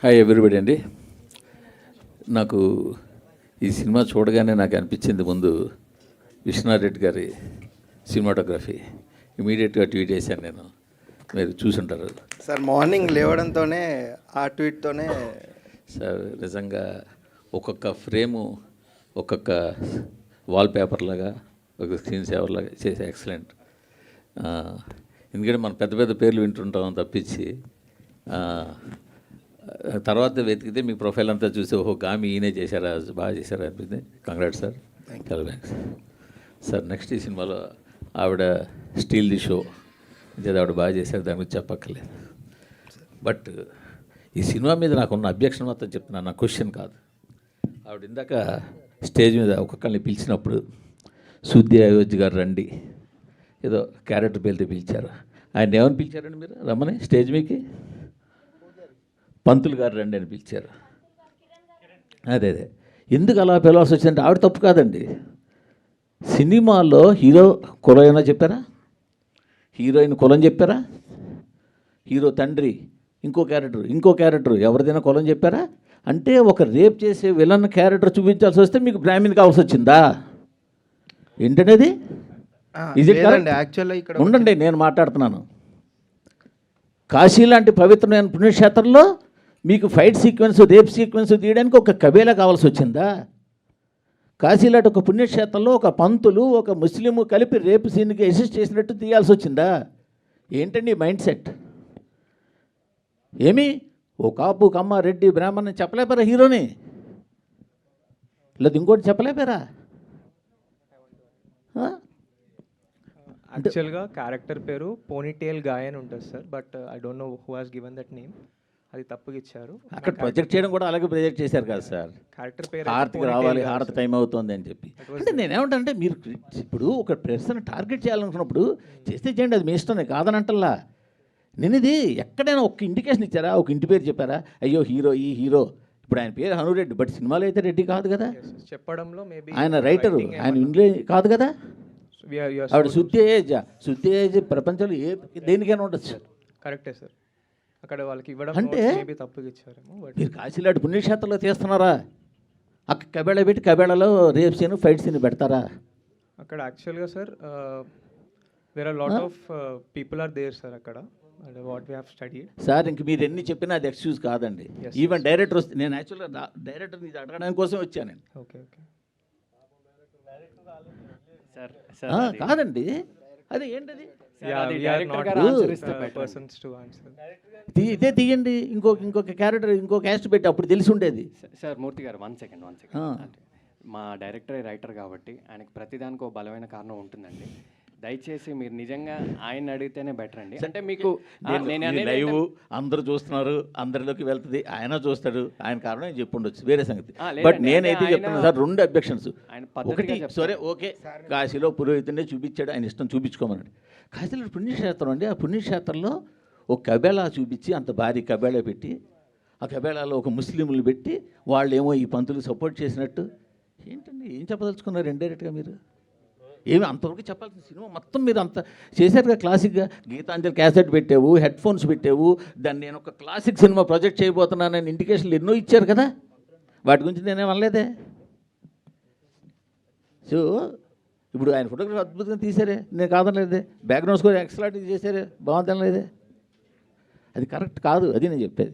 Hi everybody అండి. నాకు ఈ సినిమా చూడగానే నాకు అనిపించింది ముందు విశ్వనాథ్ గారి సినిమాటోగ్రఫీ. ఇమీడియట్గా ట్వీట్ చేశాను నేను, మీరు చూసుంటారు సార్. మార్నింగ్ లేవడంతోనే ఆ ట్వీట్తోనే సార్ నిజంగా ఒక్కొక్క ఫ్రేము ఒక్కొక్క వాల్పేపర్ లాగా ఒక స్క్రీన్ సేవర్ లాగా చేసే ఎక్సలెంట్. ఎందుకంటే మనం పెద్ద పెద్ద పేర్లు వింటుంటాం తప్పించి తర్వాత వెతికితే మీ ప్రొఫైల్ అంతా చూసి ఓహో గామి ఈయనే చేశారా, బాగా చేశారా అనిపించింది. Congrats sir. Thanks sir. Next ఈ సినిమాలో ఆవిడ స్టీల్ ది షో అంటే ఆవిడ బాగా చేశారు, దాని గురించి చెప్పక్కర్లేదు. బట్ ఈ సినిమా మీద నాకున్న అబ్జెక్షన్ మొత్తం చెప్తున్నాను, నా క్వశ్చన్ కాదు. ఆవిడ ఇందాక స్టేజ్ మీద ఒక్కొక్కరిని పిలిచినప్పుడు సుద్ది అయోధ్య గారు రండి ఏదో క్యారెక్టర్ పేరుతో పిలిచారు. ఆయన ఏమని పిలిచారండి మీరు రమ్మని స్టేజ్ మీకి? పంతులు గారు రండి అని పిలిచారు. అదే ఎందుకు అలా పిలవాల్సి వచ్చిందంటే ఆవిడ తప్పు కాదండి. సినిమాలో హీరో కులం ఏమైనా చెప్పారా? హీరోయిన్ కులం చెప్పారా? హీరో తండ్రి ఇంకో క్యారెక్టర్ ఎవరిదైనా కులం చెప్పారా? అంటే ఒక రేప్ చేసే విలన్ క్యారెక్టర్ చూపించాల్సి వస్తే మీకు బ్రాహ్మణ్ కావాల్సి వచ్చిందా ఏంటనేది? ఇది యాక్చువల్గా ఇక్కడ ఉండండి, నేను మాట్లాడుతున్నాను. కాశీ లాంటి పవిత్రమైన పుణ్యక్షేత్రంలో మీకు ఫైట్ సీక్వెన్స్, రేప్ సీక్వెన్స్ తీయడానికి ఒక కబేలా కావాల్సి వచ్చిందా? కాశీ లాంటి ఒక పుణ్యక్షేత్రంలో ఒక పంతులు ఒక ముస్లిము కలిపి రేపు సీన్కి అసిస్ట్ చేసినట్టు తీయాల్సి వచ్చిందా? ఏంటండి మైండ్ సెట్? ఏమి ఓ కాపు కమ్మ రెడ్డి బ్రాహ్మణ్ చెప్పలేపారా హీరోని? లేదా ఇంకోటి చెప్పలేపారా? యాక్చువల్గా క్యారెక్టర్ పేరు పోనీటేల్ గాయ్ అని ఉంటుంది sir, but I don't know who has given that name. అది తప్పుగా ఇచ్చారు. అక్కడ ప్రొజెక్ట్ చేయడం కూడా అలాగే ప్రొజెక్ట్ చేశారు కదా సార్. క్యారెక్టర్ పేరు హారతికి రావాలి, హారతి టైం అవుతుంది అని చెప్పి. అంటే నేనేమంటే మీరు ఇప్పుడు ఒక పర్సన్ టార్గెట్ చేయాలనుకున్నప్పుడు చేస్తే చేయండి, అది మీ ఇష్టమే, కాదనంటల్లా. నేను ఇది ఎక్కడైనా ఒక ఇండికేషన్ ఇచ్చారా? ఒక ఇంటి పేరు చెప్పారా? అయ్యో హీరో ఈ హీరో, ఇప్పుడు ఆయన పేరు హనురెడ్డి, బట్ సినిమాలో అయితే రెడ్డి కాదు కదా. చెప్పడంలో మేబీ ఆయన రైటరు, ఆయన ఇంట్లో కాదు కదా. ఆవిడ శుద్ధి ఏజ్ ప్రపంచంలో దేనికైనా ఉండొచ్చు. కరెక్టే సార్. అక్కడ వాళ్ళకి ఇవ్వడం అంటే మేబీ తప్పుగా ఇచ్చారేమో. మీరు కాశీలాంటి పుణ్యక్షేత్రంలో తీస్తున్నారా? అక్కడ కబేళ పెట్టి కబేళలో రేప్ సీన్ ఫైట్ సీన్ పెడతారా? అక్కడ యాక్చువల్గా sir there are lot of people are there sir అక్కడ, and what we have studied. Sir ఇంక మీరు ఎన్ని చెప్పినా అది ఎక్స్క్యూజ్ కాదండి. ఈవెన్ డైరెక్టర్ వస్తే, నేను యాక్చువల్గా డైరెక్టర్ ఇది అడగడానికి కోసం వచ్చాను నేను. ఓకే కాదండి, అదే ఏంటది ఇదే తీయండి, ఇంకొక క్యారెక్టర్ ఇంకో క్యాస్ట్ పెట్టి అప్పుడు తెలిసి ఉండేది. సార్ మూర్తి గారు వన్ సెకండ్ మా డైరెక్టర్ రైటర్ కాబట్టి ఆయనకి ప్రతిదానికి ఒక బలమైన కారణం ఉంటుందండి. దయచేసి మీరు నిజంగా ఆయన అడిగితేనే బెటర్ అండి. అంటే మీకు లైవ్ అందరూ చూస్తున్నారు, అందరిలోకి వెళ్తుంది, ఆయన చూస్తాడు, ఆయన కారణం చెప్పుండొచ్చు, వేరే సంగతి. బట్ నేనైతే చెప్తున్నాను సార్, రెండు అబ్జెక్షన్స్. ఒకటి సరే ఓకే, కాశీలో పురోహితుడినే చూపించాడు, ఆయన ఇష్టం చూపించుకోమన్నాడు. కాశీలో పుణ్యక్షేత్రం అండి, ఆ పుణ్యక్షేత్రంలో ఒక కబేళా చూపించి అంత భారీ కబేళా పెట్టి ఆ కబేళాలో ఒక ముస్లింలు పెట్టి వాళ్ళేమో ఈ పంతులు సపోర్ట్ చేసినట్టు ఏంటండి? ఏం చెప్పదలుచుకున్నారు ఇండైరెక్ట్గా మీరు? ఏమి అంతవరకు చెప్పాల్సిన సినిమా మొత్తం మీరు అంత చేశారుగా. క్లాసిక్గా గీతాంజలి క్యాసెట్ పెట్టావు, హెడ్ ఫోన్స్ పెట్టావు, దాన్ని నేను ఒక క్లాసిక్ సినిమా ప్రొజెక్ట్ చేయబోతున్నానని ఇండికేషన్లు ఎన్నో ఇచ్చారు కదా, వాటి గురించి నేనేం అనలేదే. సో ఇప్పుడు ఆయన ఫోటోగ్రఫీ అద్భుతంగా తీశారే, నేను కాదనలేదే. బ్యాక్గ్రౌండ్ స్కోర్ ఎక్సలెంట్ చేశారే, బాగుందనలేదే. అది కరెక్ట్ కాదు, అది నేను చెప్పేది.